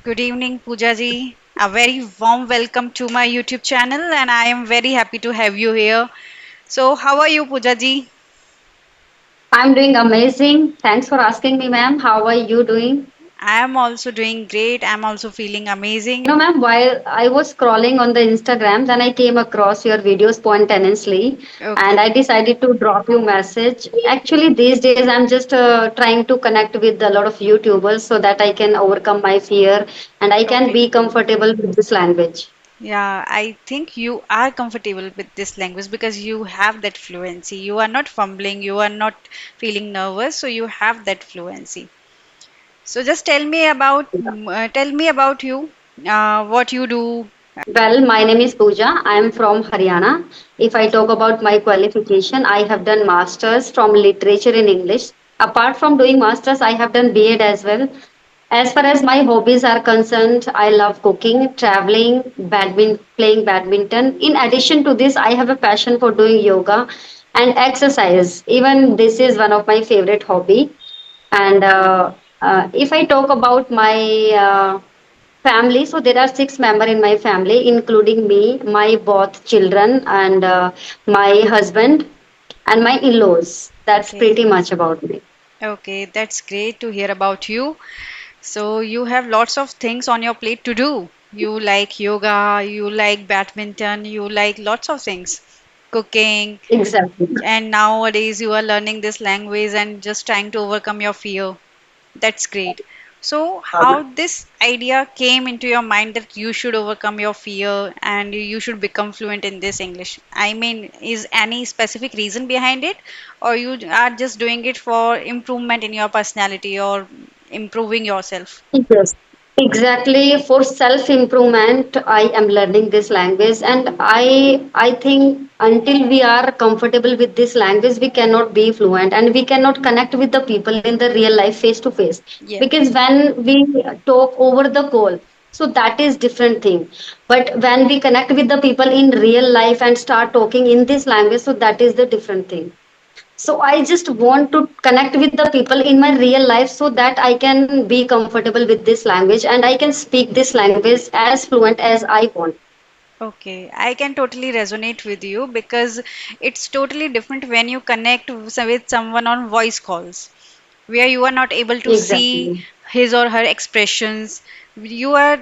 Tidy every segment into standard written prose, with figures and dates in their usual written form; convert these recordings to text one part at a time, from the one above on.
Good evening, Pooja ji. A very warm welcome to my YouTube channel, and I am very happy to have you here. So, how are you, Pooja ji? I'm doing amazing. Thanks for asking me, ma'am. How are you doing? I am also doing great. I'm also feeling amazing. Ma'am, while I was scrolling on the Instagram, then I came across your video spontaneously and Okay, I decided to drop you message. Actually, these days I'm just trying to connect with a lot of YouTubers so that I can overcome my fear and I can okay. be comfortable with this language. Yeah, I think you are comfortable with this language because you have that fluency. You are not fumbling, you are not feeling nervous, so you have that fluency. So, just tell me about you, what you do. Well, my name is Pooja. I am from Haryana. If I talk about my qualification, I have done masters from literature in English. Apart from doing masters, I have done B.Ed as well. As far as my hobbies are concerned, I love cooking, traveling, playing badminton. In addition to this, I have a passion for doing yoga and exercise. Even this is one of my favorite hobby. And if I talk about my family, so there are six members in my family, including me, my both children, and my husband, and my in-laws. That's Okay, pretty much about me. okay, that's great to hear about you. So you have lots of things on your plate to do. You like yoga, you like badminton, you like lots of things, cooking, Exactly. and nowadays you are learning this language and just trying to overcome your fear. That's great. So how this idea came into your mind that you should overcome your fear and you should become fluent in this English? I mean, is any specific reason behind it, or you are just doing it for improvement in your personality or improving yourself? Yes, exactly. For self improvement, I am learning this language, and I think until we are comfortable with this language, we cannot be fluent, and we cannot connect with the people in the real life face to face. Yeah. Because when we talk over the call, so that is different thing. But when we connect with the people in real life and start talking in this language, so that is the different thing. So I just want to connect with the people in my real life so that I can be comfortable with this language and I can speak this language as fluent as I want. Okay, I can totally resonate with you because it's totally different when you connect with someone on voice calls, where you are not able to see Exactly. his or her expressions. You have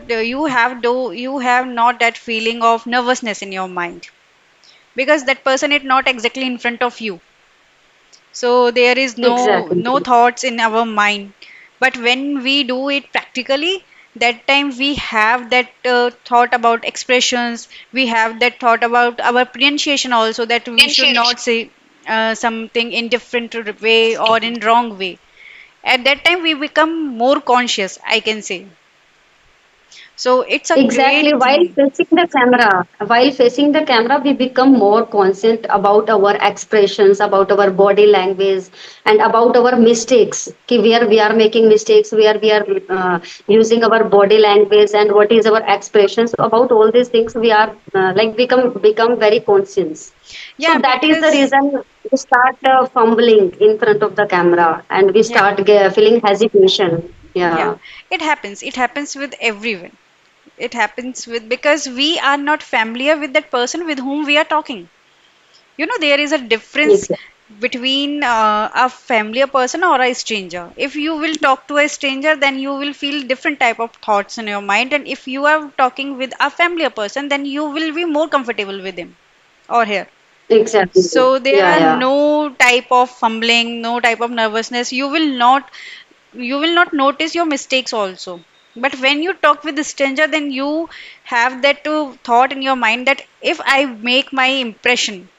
not that feeling of nervousness in your mind because that person is not exactly in front of you. So there is Exactly. no thoughts in our mind. But when we do it practically, that time we have that thought about expressions. We have that thought about our pronunciation also, that we should not say something in different way or in wrong way. At that time we become more conscious, I can say. So it's a Exactly. great thing. While facing the camera, we become more conscious about our expressions, about our body language, and about our mistakes. Where we are making mistakes, where we are using our body language, and what is our expressions. About all these things, we are like become very conscious. So Yeah, that is the because reason we start fumbling in front of the camera, and we yeah, start feeling hesitation. yeah, Yeah. it happens. It happens with everyone. It happens with because we are not familiar with that person with whom we are talking. There is a difference Exactly. between a familiar person or a stranger. If you will talk to a stranger, then you will feel different type of thoughts in your mind, and if you are talking with a familiar person, then you will be more comfortable with him or her. Exactly. So there Yeah, are yeah. no type of fumbling, no type of nervousness. You will not notice your mistakes also. But when you talk with a stranger, then you have that thought in your mind that if I make my impression,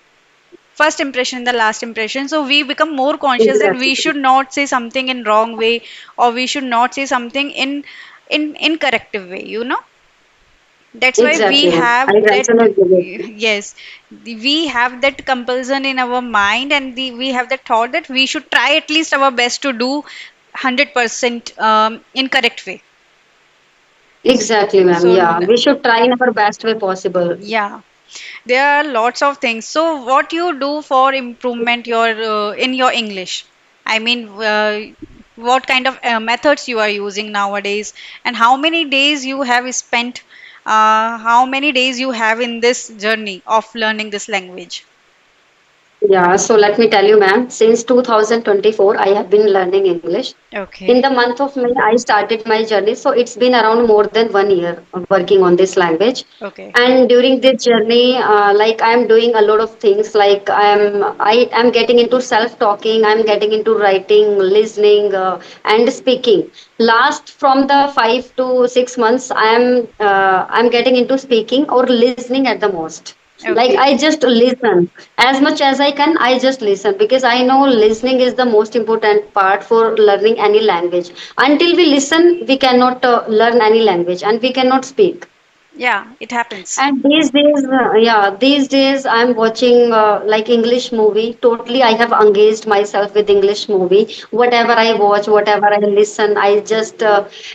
first impression, the last impression, so we become more conscious that we Exactly. should not say something in wrong way, or we should not say something in incorrective way. That's why we Exactly, ma'am. I have that. resonate with it. Yes, we have that compulsion in our mind, and we have that thought that we should try at least our best to do 100% in correct way. Exactly, ma'am. So Yeah. We should try in our best way possible. yeah, there are lots of things. So what you do for improvement your in your English? I mean, what kind of methods you are using nowadays, and how many days you have spent, how many days you have in this journey of learning this language. Yeah, so let me tell you, ma'am, since 2024, I have been learning English. In Okay. the month of May, I started my journey. So it's been around more than 1 year working on this language. Okay. And during this journey, like I'm doing a lot of things. Like I am getting into self-talking. I'm getting into writing, listening, and speaking. Last from the 5 to 6 months, I'm getting into speaking or listening at the most. Like Okay. I just listen as much as I can. I just listen because I know listening is the most important part for learning any language. Until we listen, we cannot learn any language and we cannot speak. Yeah, it happens. And these days, yeah, these days I'm watching like English movie. Totally, I have engaged myself with English movie. Whatever I watch, whatever I listen, I just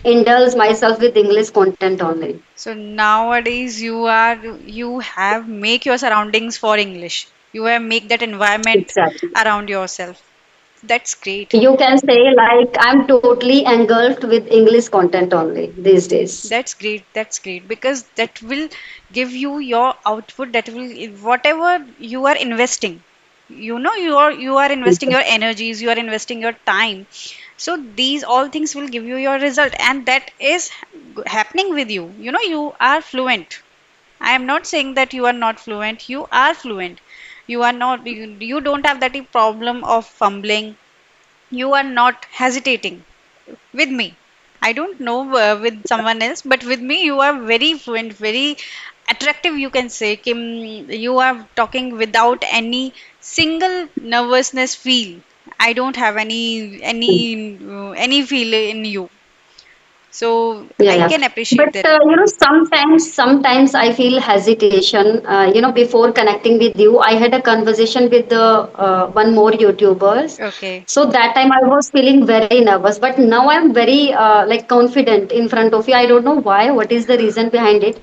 indulge myself with English content only. So nowadays you have make your surroundings for English. You have make that environment Exactly. around yourself. That's great. You can say like I'm totally engulfed with English content only these days. That's great. That's great because that will give you your output. That will whatever you are investing. You are investing your energies. You are investing your time. So these all things will give you your result, and that is happening with you. You are fluent. I am not saying that you are not fluent. You are fluent. You are not. You don't have that problem of fumbling. You are not hesitating with me. I don't know with someone else, but with me, you are very fluent, very attractive. You can say, Kim, you are talking without any single nervousness feel. I don't have any feel in you, so Yeah, I yeah. can But appreciate that. sometimes I feel hesitation. Before connecting with you, I had a conversation with the one more YouTubers. Okay, So that time I was feeling very nervous, but now I'm very like confident in front of you. I don't know why. What is the reason behind it?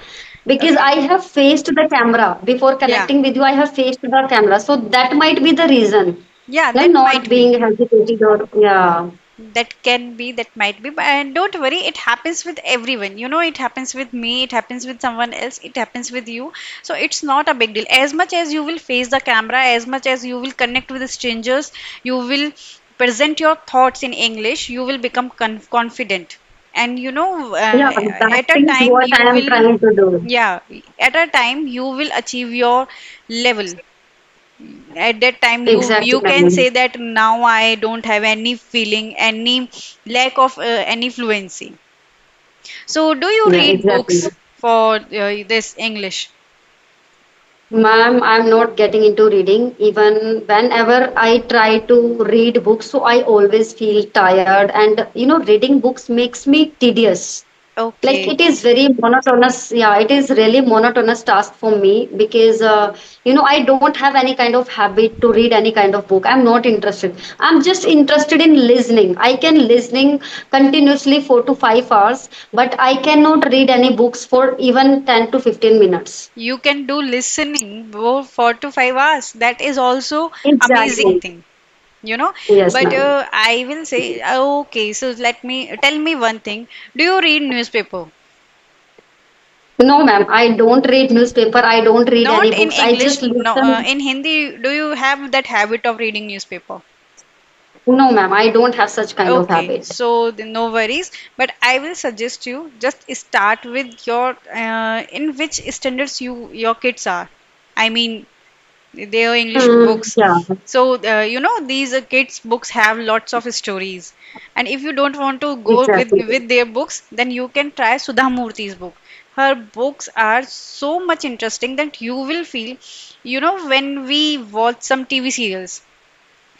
Because okay, I have faced the camera before yeah, connecting with you. I have faced the camera, so that might be the reason. yeah, I'm that not might be. being hesitated or yeah. That can be, that might be, and don't worry, it happens with everyone. It happens with me, it happens with someone else, it happens with you. So it's not a big deal. As much as you will face the camera, as much as you will connect with the strangers, you will present your thoughts in English, you will become confident. And Yeah, that at a is time what you I am will, trying to do. yeah, at a time you will achieve your level. At that time you Exactly, can ma'am. say that now I don't have any feeling, any lack of any fluency. So do you Yeah, read exactly. books for this English? Ma'am, I'm not getting into reading. Even whenever I try to read books, so I always feel tired. And reading books makes me tedious. Like Okay. it is very monotonous. Yeah, it is really monotonous task for me because I don't have any kind of habit to read any kind of book. I'm not interested. I'm just interested in listening. I can listening continuously 4 to 5 hours, but I cannot read any books for even 10 to 15 minutes. You can do listening for 4 to 5 hours. That is also amazing Exactly. thing. Yes, But ma'am. I will say, okay, so let me tell me one thing. Do you read newspaper? No, ma'am. I don't read newspaper. I don't read any Not in books. I English, just no, listen. in Hindi. Do you have that habit of reading newspaper? No, ma'am. I don't have such kind of Okay, habit. so no worries, but I will suggest you just start with your in which standards your kids are. I mean, their English books. Yeah, So these kids books have lots of stories, and if you don't want to go with exactly. with their books, then you can try Sudha Murthy's book. Her books are so much interesting that you will feel, when we watch some TV serials,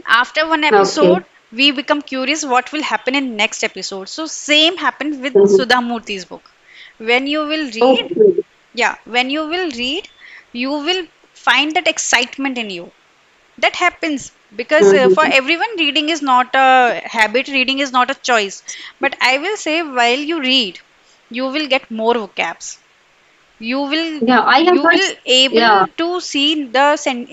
after one Okay. episode we become curious what will happen in next episode. So same happens with Mhm. Sudha Murthy's book. When you will read, Okay. yeah, when you will read, you will find that excitement in you. That happens because for Mhm. everyone reading is not a habit, reading is not a choice. But I will say while you read, you will get more vocabs. you will Yeah, I have you will watched. able Yeah. to see the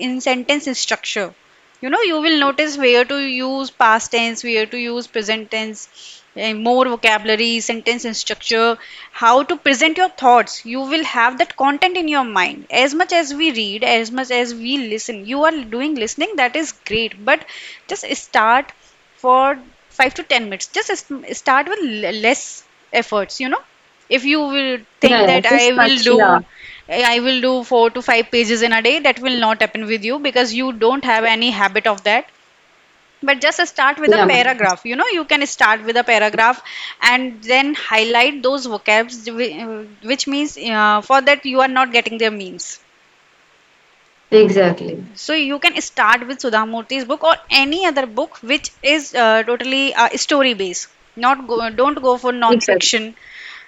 in sentence structure. You will notice where to use past tense, where to use present tense, more vocabulary, sentence and structure, how to present your thoughts. You will have that content in your mind. As much as we read, as much as we listen, you are doing listening, that is great. But just start for 5 to 10 minutes. Just start with less efforts, if you will Yeah, think yeah, that this much, yeah. I will do 4 to 5 pages in a day, that will not happen with you because you don't have any habit of that. But just start with a Yeah, ma'am. paragraph. You can start with a paragraph and then highlight those vocabs, which means for that you are not getting their means. Exactly. So you can start with Sudha Murthy's book or any other book which is totally story based. Not go, don't go for Exactly. non-fiction.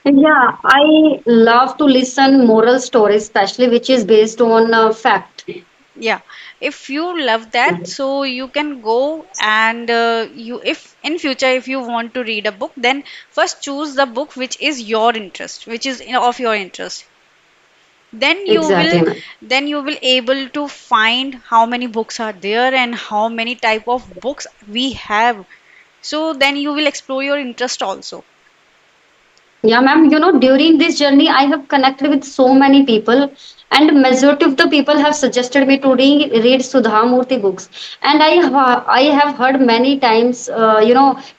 Yeah, I love to listen moral stories, especially which is based on fact. Yeah, if you love that, so you can go and if in future if you want to read a book, then first choose the book which is your interest, which is of your interest. Then you will Exactly, ma'am. then you will able to find how many books are there and how many type of books we have. So then you will explore your interest also. Yeah, ma'am. During this journey, I have connected with so many people, and majority of the people have suggested me to read Sudha Murthy books. And I have heard many times,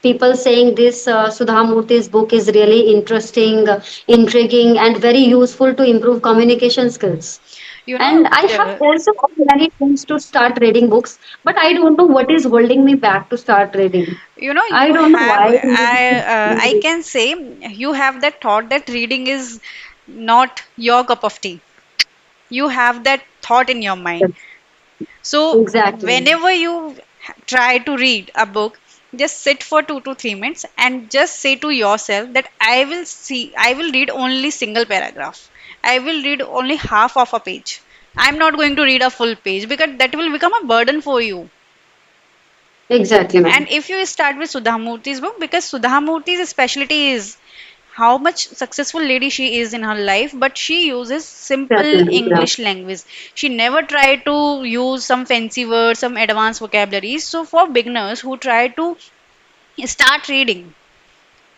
people saying this Sudha Murthy's book is really interesting, intriguing, and very useful to improve communication skills. You And know, I have also heard many things to start reading books, but I don't know what is holding me back to start reading. I you don't know have why. I can say you have that thought that reading is not your cup of tea. You have that thought in your mind. So Exactly. whenever you try to read a book, just sit for 2 to 3 minutes and just say to yourself that I will read only single paragraph. I will read only half of a page. I'm not going to read a full page because that will become a burden for you. Exactly, And ma'am. if you start with Sudha Murthy's book, because Sudha Murthy's specialty is how much successful lady she is in her life, but she uses simple Exactly. Yeah. English language. She never tried to use some fancy words, some advanced vocabularies. So for beginners who try to start reading,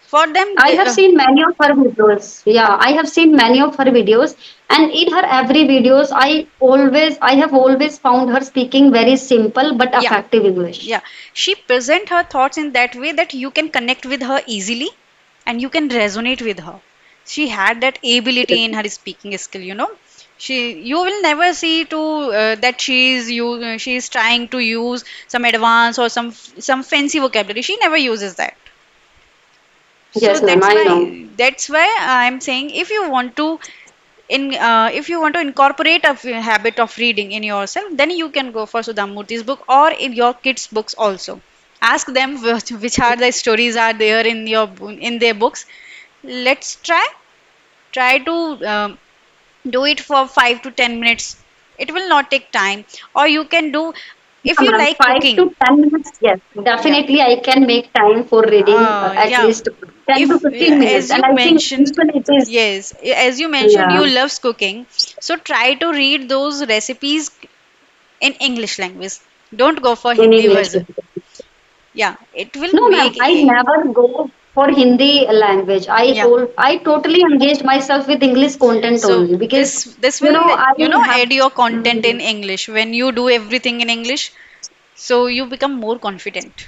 for them, I have seen many of her videos. Yeah, I have seen many of her videos, and in her every videos, I have always found her speaking very simple but yeah, effective English. yeah, she present her thoughts in that way that you can connect with her easily and you can resonate with her. She had that ability in her speaking skill. You will never see to that she is trying to use some advanced or some fancy vocabulary. She never uses that. So Yes, ma'am. I know. that's why I'm saying if you want to incorporate a habit of reading in yourself, then you can go for Sudhamurthy's book or in your kids' books also. Ask them which are the stories are there in their books. Let's try to do it for 5 to 10 minutes. It will not take time, or you can do if Yeah, you ma'am. like 5 to 10 minutes. Yes, yeah definitely. I can make time for reading at yeah least 10 to 15 minutes, as and you I think mentioned usually it is. yes as you mentioned Yeah, you loves cooking, so try to read those recipes in English language. Don't go for in Hindi English. version. Yeah, it will No, ma'am, make I never go for Hindi language. yeah. I totally engaged myself with English content So only because this will I have add your content in Mhm. English when you do everything in English, so you become more confident.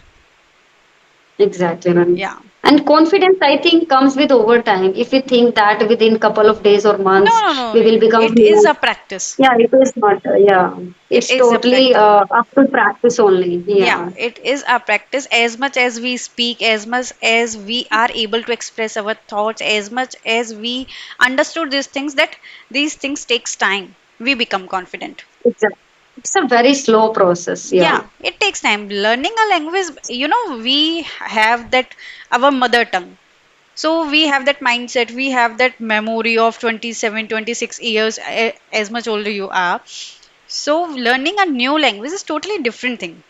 Exactly, ma'am. Yeah. And confidence, I think, comes with over time. If we think that within couple of days or No, months no, no. we will become It is fluent. a practice. Yeah, it is not. Yeah, It it's is a totally practice. up to practice only. Yeah, Yeah, it is a practice. As much as we speak, as much as we are able to express our thoughts, as much as we understood these things, that these things takes time. We become confident. it's a very slow process. Yeah, Yeah, it takes time. Learning a language, we have that our mother tongue. So we have that mindset, we have that memory of 27, 26 years, as much older you are. So learning a new language is totally different thing.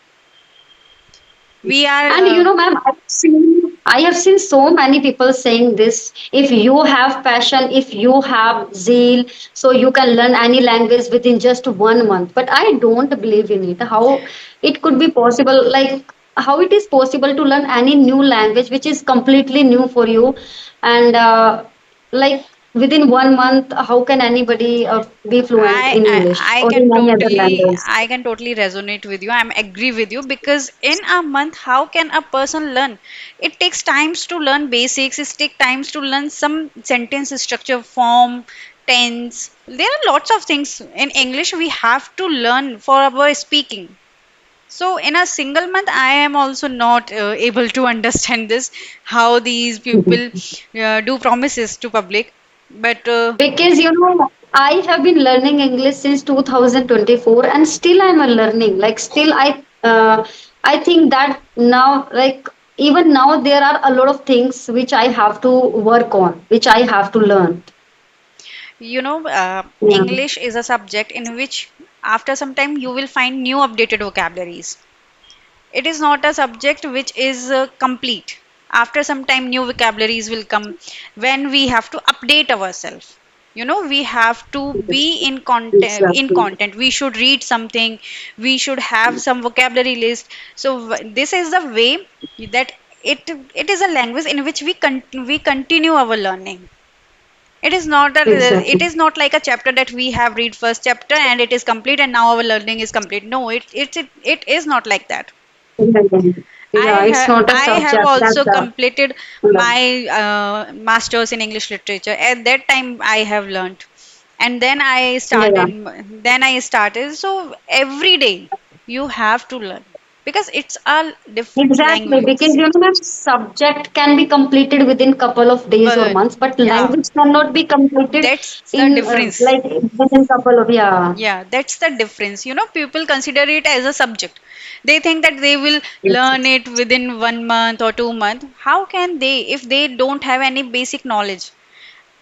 We are, and ma'am, I've seen. I have seen so many people saying this. If you have passion, if you have zeal, so you can learn any language within just 1 month. But I don't believe in it. How it could be possible? Like how it is possible to learn any new language which is completely new for you, and like within 1 month, how can anybody be fluent I, in I English I or in can any other totally language? I can totally resonate with you. I'm agree with you because in a month, how can a person learn? It takes times to learn basics. It takes times to learn some sentence structure, form, tense. There are lots of things in English we have to learn for our speaking. So in a single month, I am also not able to understand this how these people do promises to public, but Because I have been learning English since 2024, and still I'm a learning. Like still I think that now, like even now, there are a lot of things which I have to work on, which I have to learn. Yeah, English is a subject in which after some time you will find new updated vocabularies. It is not a subject which is complete. After some time, new vocabularies will come when we have to update ourselves. We have to be in content. In exactly, content, we should read something. We should have some vocabulary list. So this is the way that it is a language in which we continue our learning. It exactly. is not like a chapter that we have read first chapter and it is complete and now our learning is complete. No, it is not like that. Yeah, it's not a I have subject. That's also the completed my masters in English literature. At that time, I have learned, and yeah, yeah. Then I started. So every day you have to learn because it's a different Exactly, language. because the subject can be completed within couple of days or But months, but yeah, language cannot be completed that's the in difference. like within couple of yeah. Yeah, that's the difference. People consider it as a subject. They think that they will learn Yes, it within 1 month or 2 months. How can they if they don't have any basic knowledge?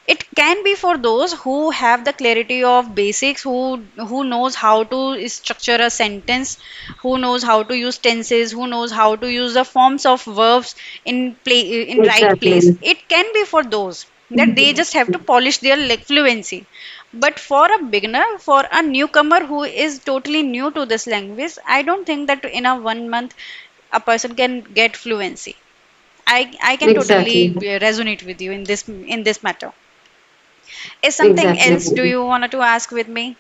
It can be for those who have the clarity of basics, who knows how to structure a sentence, who knows how to use tenses, who knows how to use the forms of verbs in right place. exactly. It can be for those that they just have to polish their fluency. But for a beginner, for a newcomer who is totally new to this language, I don't think that in a 1 month a person can get fluency. I can totally Exactly. resonate with you in this matter. Is something Exactly. else do you want to ask with me?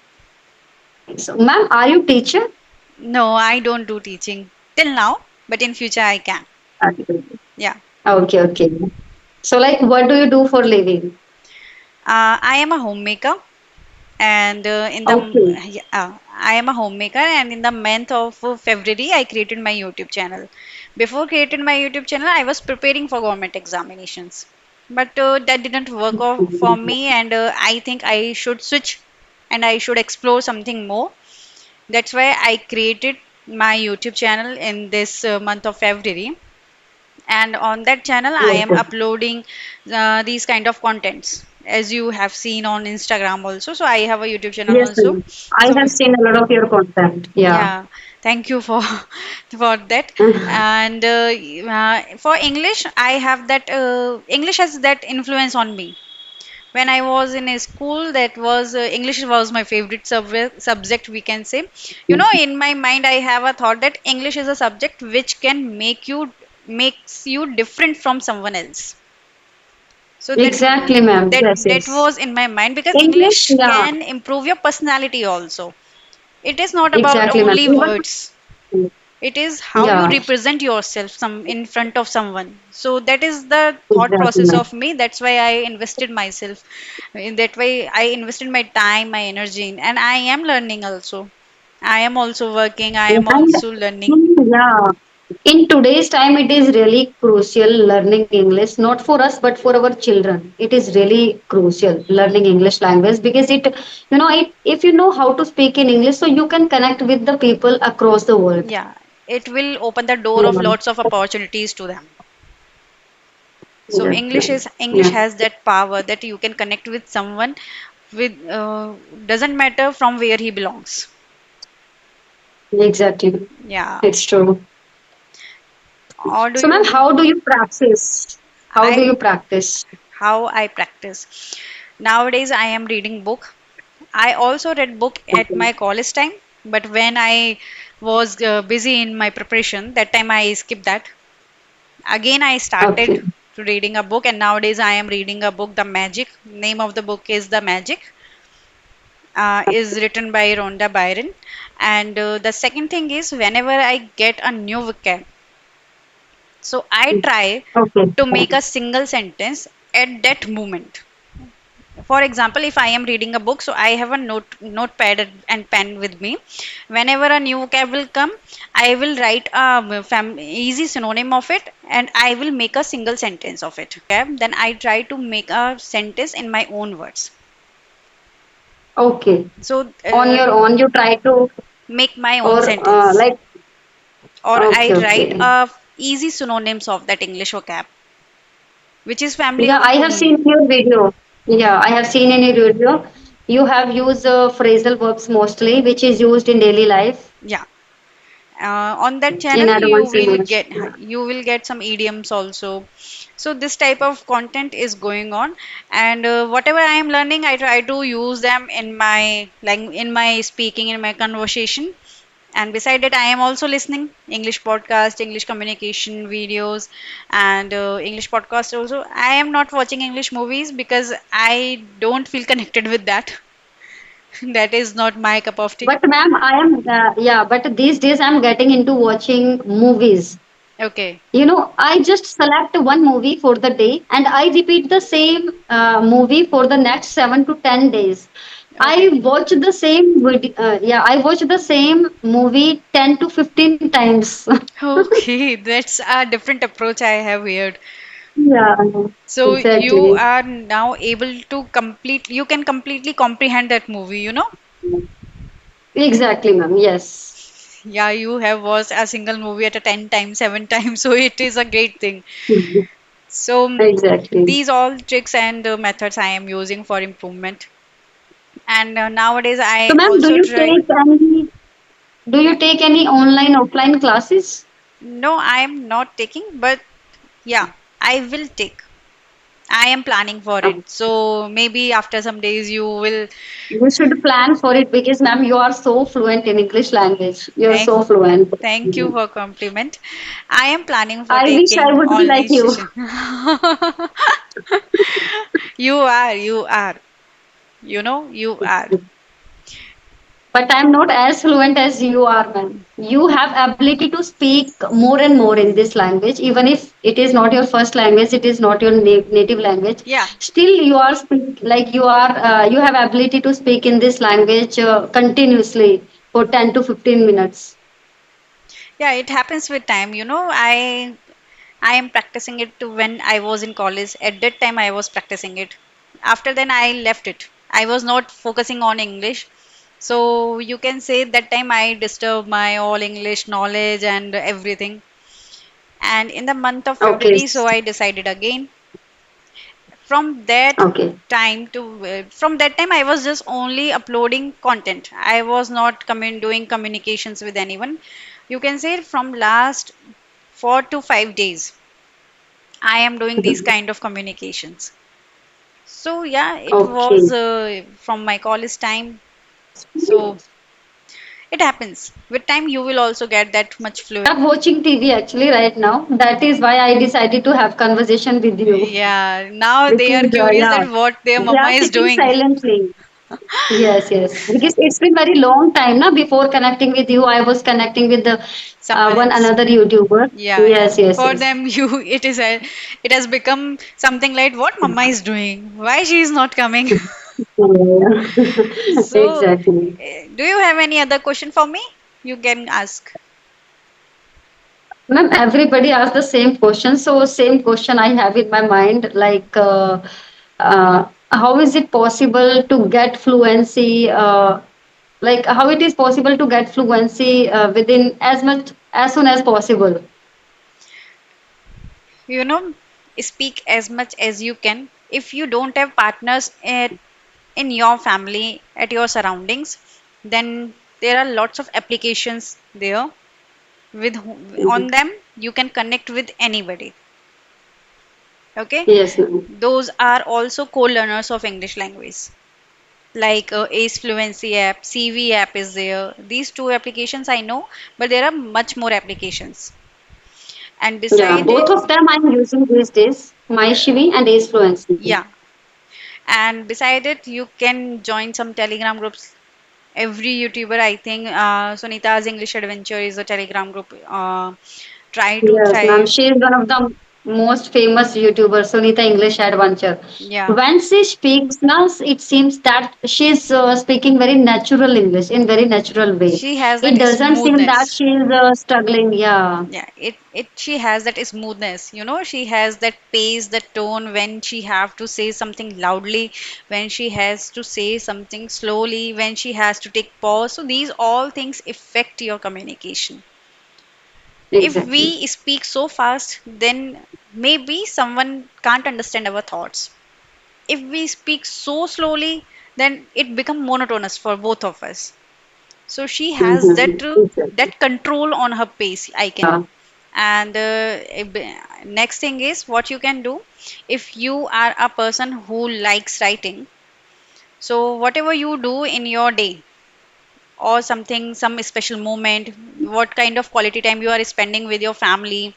So, ma'am, are you teacher? No, I don't do teaching till now, but in future I can. Okay. Yeah. Okay. So, like, what do you do for living? I am a homemaker, and Okay. I am a homemaker, and in the month of February, I created my YouTube channel. Before creating my YouTube channel, I was preparing for government examinations, but that didn't work out for me, and I think I should switch, and I should explore something more. That's why I created my YouTube channel in this month of February. And on that channel, I am Okay. uploading these kind of contents as you have seen on Instagram also. So I have a YouTube channel Yes, also. ma'am. I So have seen a lot of your content. Yeah. yeah, thank you for for that. And for English, I have that English has that influence on me. When I was in a school, that was English was my favorite subject, we can say. In my mind, I have a thought that English is a subject which can makes you different from someone else. So Exactly, ma'am. Yes, that yes. was in my mind because English, English yeah. can improve your personality also. It is not about Exactly, ma'am. only Even words. It is how you yeah. represent yourself some in front of someone. So that is the thought Exactly, process ma'am. of me. That's why I invested myself. In that way, I invested my time, my energy, and I am learning also. I am also working. I am And also learning. yeah, in today's time, it is really crucial learning English, not for us, but for our children. It is really crucial learning English language because if you know how to speak in English, so you can connect with the people across the world. Yeah, it will open the door of Yeah. lots of opportunities to them. So Yes, ma'am. English Yeah. has that power that you can connect with someone with doesn't matter from where he belongs. Exactly. Yeah. It's true. Or do So, ma'am, you? how do you practice? How do I you practice? How I practice. Nowadays, I am reading book. I also read book at Okay. my college time, but when I was busy in my preparation, that time I skipped that. Again, I started Okay. reading a book, and nowadays I am reading a book, The Magic. Name of the book is The Magic. Is written by Rhonda Byron. And the second thing is, whenever I get a new vocab, so I try Okay. to make a single sentence at that moment. For example, if I am reading a book, so I have a notepad and pen with me. Whenever a new vocab will come, I will write a easy synonym of it, and I will make a single sentence of it. Okay, then I try to make a sentence in my own words. Okay. So On your own, you try to, make my own or sentence, like, or I okay, write okay. easy synonyms of that English vocab which is Yeah, familiar I to have me. seen your video. Yeah, I have seen in your video. You have used phrasal verbs mostly, which is used in daily life Yeah. On that in channel advanced English. Yeah. you will get some idioms also. So this type of content is going on, and whatever I am learning, I try to use them in my in my speaking, in my conversation. And beside that, I am also listening English podcast, English communication videos, and English podcast also. I am not watching English movies because I don't feel connected with that. That is not my cup of tea. But ma'am, I am yeah. But these days I'm getting into watching movies. Okay. I just select one movie for the day and I repeat the same movie for the next 7 to 10 days. Okay. I watch the same yeah, I watch the same movie 10 to 15 times. Okay, that's a different approach I have heard. Yeah, So you exactly. are now able to you can completely comprehend that movie, you know? Exactly, ma'am. Yes. Yeah, you have watched a single movie at a 10 times, 7 times, so it is a great thing. Mhm. So Exactly. these all tricks and methods I am using for improvement. And nowadays I So, ma'am, also try. do you take any online offline classes? No, I am not taking, but yeah, I will take. I am planning for it. So maybe after some days you will. You should plan for it because, ma'am, you are so fluent in English language. You are Thank so fluent. Thank you for compliment. I am planning for I wish I taking would be like online you, session. You are. You know, you are. but I'm not as fluent as you are, ma'am. You have ability to speak more and more in this language, even if it is not your first language, it is not your native language. Yeah. Still, you are you have ability to speak in this language continuously for 10 to 15 minutes. Yeah, it happens with time. You know, I am practicing it to when I was in college. At that time I was practicing it. After then I left it. I was not focusing on English. So you can say that time I disturbed my all English knowledge and everything. And in the month of Okay, February, so I decided again. From that okay, from that time, I was just only uploading content. I was not doing communications with anyone. You can say from last 4 to 5 days, I am doing these kind of communications. So yeah, it was okay. from my college time. So it happens with time. You will also get that much fluent. I'm watching TV actually right now. That is why I decided to have conversation with you. Yeah, now they are Because curious yeah, that what their we mama are is sitting doing. silently. Yes, yes. Because it's been very long time now. Before connecting with you, I was connecting with the Someone one else. another YouTuber. Yeah, yeah. Yes, yes, For yes. them, it has become something like what mama is doing. Why she is not coming? Yeah. So, Exactly. do you have any other question for me? You can ask. Ma'am, everybody asks the same question. So same question I have in my mind, like how is it possible to get fluency? Like how it is possible to get fluency within as soon as possible. You know, speak as much as you can. If you don't have partners in your family, at your surroundings, then there are lots of applications there. on Mhm. them you can connect with anybody. Okay, Yes, ma'am. those are also co-learners of English language, like Ace Fluency app, CV app is there. These two applications I know, but there are much more applications. And Yeah, beside both it, of them I'm using these days, MyShivi and Ace Fluency. yeah, and beside it, you can join some Telegram groups. Every YouTuber, I think, Sunita's English Adventure is a Telegram group. Try to Yes, ma'am. thrive. She is one of the most famous YouTubers, Sunita English Adventure. Yeah, When she speaks now, it seems that she's speaking very natural English in very natural way. she has It that doesn't seem that smoothness. she is struggling. Yeah, Yeah, it she has that smoothness, she has that pace, that tone when she have to say something loudly, when she has to say something slowly, when she has to take pause. So these all things affect your communication. If exactly. we speak so fast, then maybe someone can't understand our thoughts. If we speak so slowly, then it become monotonous for both of us. So she has Mm-hmm. Exactly. that control on her pace, I can. Yeah. And next thing is what you can do if you are a person who likes writing. So whatever you do in your day or something, some special moment, what kind of quality time you are spending with your family,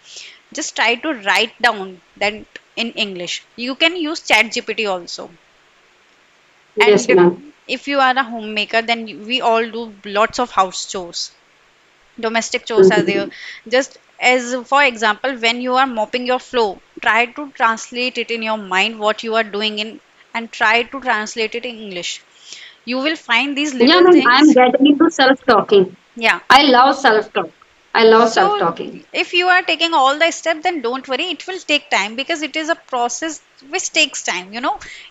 just try to write down that in English. You can use Chat GPT also. Yes, And ma'am. if you are a homemaker, then we all do lots of house chores. Domestic chores are there. Mm-hmm. Just as for example, when you are mopping your floor, try to translate it in your mind what you are doing in, and try to translate it in English. You will find these Yeah, little ma'am. I'm things. getting into self-talking. Yeah. I love self-talk. I love So self-talking. if you are taking all the steps, then don't worry, it will take time because it is a process which takes time.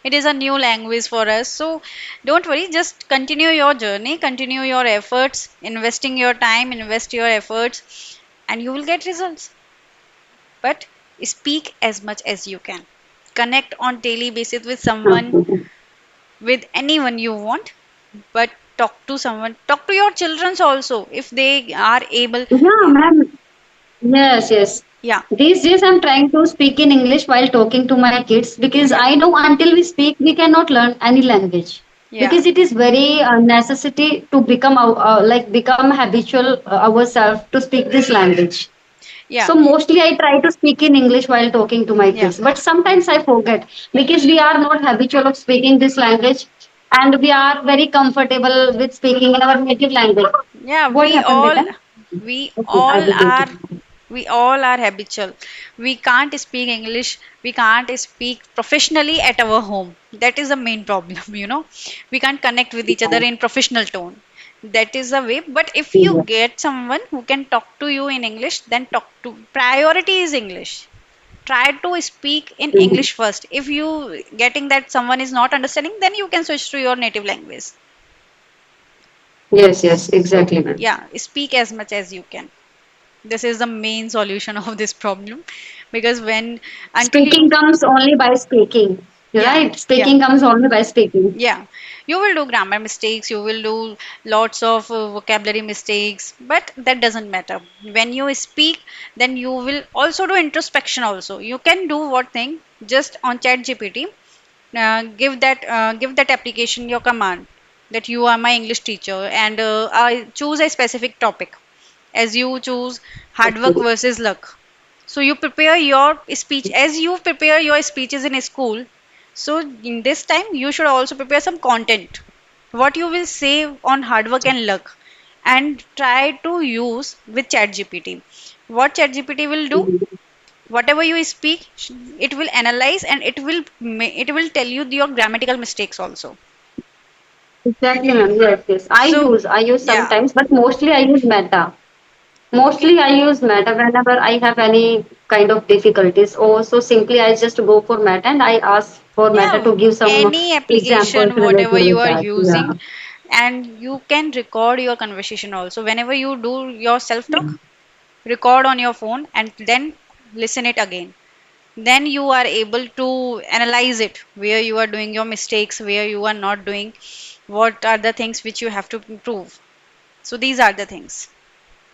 It is a new language for us. So don't worry, just continue your journey, continue your efforts, investing your time, invest your efforts, and you will get results. But speak as much as you can. Connect on daily basis with someone, Mhm. with anyone you want, but talk to someone. Talk to your children also if they are able. Yeah, ma'am. Yes, yes. Yeah, These days I'm trying to speak in English while talking to my kids because yeah, I know until we speak, we cannot learn any language. yeah, Because it is very necessity to become like become habitual ourselves to speak this language. yeah, So mostly I try to speak in English while talking to my yeah, kids, but sometimes I forget because we are not habitual of speaking this language and we are very comfortable with speaking in our native language. yeah. What happened, beta? We Okay, I all will wait. are, we all are habitual. We can't speak English. We can't speak professionally at our home. That is the main problem. We can't connect with each other in professional tone. That is the way. But if you Yeah. get someone who can talk to you in English, then talk to. Priority is English. Try to speak in Mhm. English first. If you getting that someone is not understanding, then you can switch to your native language. Yes, yes, So exactly, ma'am. yeah, speak as much as you can. This is the main solution of this problem, because when until Speaking you, comes only by speaking, yeah, right? yeah, Speaking comes only by speaking. yeah, you will do grammar mistakes, you will do lots of vocabulary mistakes, but that doesn't matter. When you speak, then you will also do introspection also. You can do what thing, just on Chat GPT, give that application your command that you are my English teacher, and I choose a specific topic, as you choose hard work Okay. versus luck. So you prepare your speech as you prepare your speeches in school. So in this time, you should also prepare some content. What you will say on hard work and luck, and try to use with ChatGPT. What ChatGPT will do? Mhm. Whatever you speak, it will analyze and it will tell you your grammatical mistakes also. Exactly, ma'am. Yes, yes. So I use yeah, sometimes, but mostly I use Meta. okay, Mostly I use Meta whenever I have any kind of difficulties. Or so simply I just go for Meta and I ask for Meta yeah, to give some any examples application related whatever you with are that. using, Yeah. and you can record your conversation also. Whenever you do your self talk, record on your phone and then listen it again. Then you are able to analyze it, where you are doing your mistakes, where you are not doing, what are the things which you have to improve. So these are the things.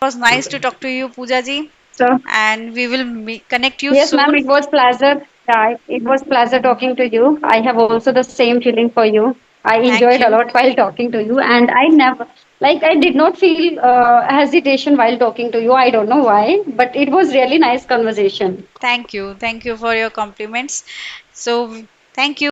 was nice to talk to you, Pooja ji, So and we will connect you yes, ma'am, soon. it was pleasure. Yeah, it was pleasure talking to you. I have also the same feeling for you. I Thank enjoyed a you. lot while talking to you, and I never, like, I did not feel hesitation while talking to you. I don't know why, but it was really nice conversation. Thank you. Thank you for your compliments. So, thank you.